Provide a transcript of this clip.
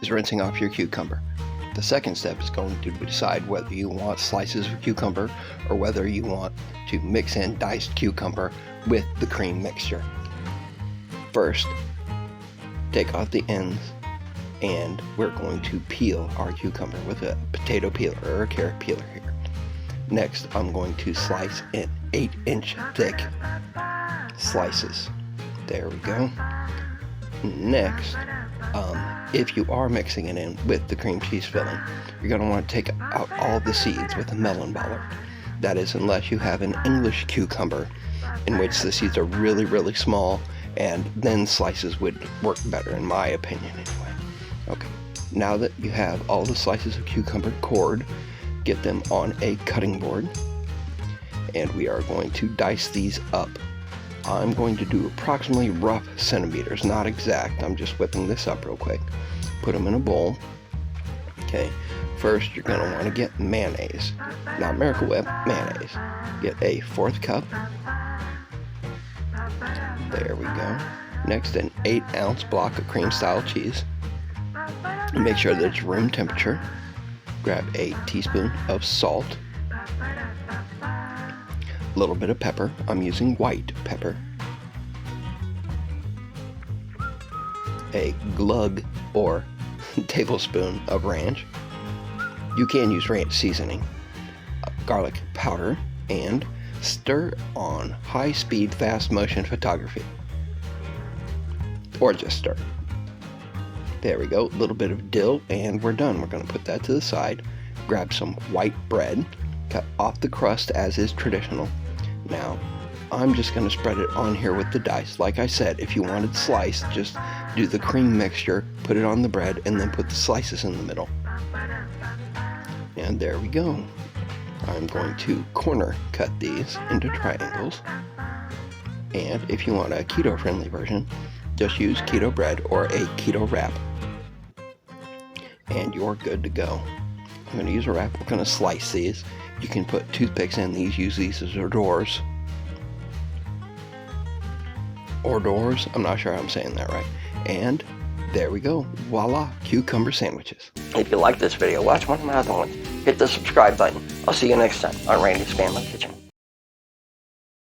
is rinsing off your cucumber. The second step is going to decide whether you want slices of cucumber or whether you want to mix in diced cucumber with the cream mixture. First, take off the ends and we're going to peel our cucumber with a potato peeler or a carrot peeler here. Next, I'm going to slice in 8-inch thick slices. There we go. Next, if you are mixing it in with the cream cheese filling, you're going to want to take out all the seeds with a melon baller. That is, unless you have an English cucumber, in which the seeds are really, really small, and then slices would work better, in my opinion, anyway. Okay, now that you have all the slices of cucumber cored, get them on a cutting board, and we are going to dice these up. I'm going to do approximately rough centimeters, not exact. I'm just whipping this up real quick. Put them in a bowl. Okay, first you're going to want to get mayonnaise. Now, Miracle Whip mayonnaise. Get a 1/4 cup. There we go. Next, an 8-ounce block of cream style cheese. Make sure that it's room temperature. Grab a teaspoon of salt. A little bit of pepper. I'm using white pepper. A glug or tablespoon of ranch. You can use ranch seasoning. Garlic powder, and stir on high-speed, fast-motion photography. Or just stir. There we go. A little bit of dill, and we're done. We're going to put that to the side. Grab some white bread. Cut off the crust as is traditional. Now, I'm just going to spread it on here with the dice. Like I said, if you wanted sliced, just do the cream mixture, put it on the bread, and then put the slices in the middle. And there we go. I'm going to corner cut these into triangles. And if you want a keto-friendly version, just use keto bread or a keto wrap. And you're good to go. I'm going to use a wrap. We're going to slice these. You can put toothpicks in these. Use these as hors d'oeuvres. Hors d'oeuvres? I'm not sure I'm saying that right. And there we go. Voila, cucumber sandwiches. If you like this video, watch one of my other ones. Hit the subscribe button. I'll see you next time on Randy's Family Kitchen.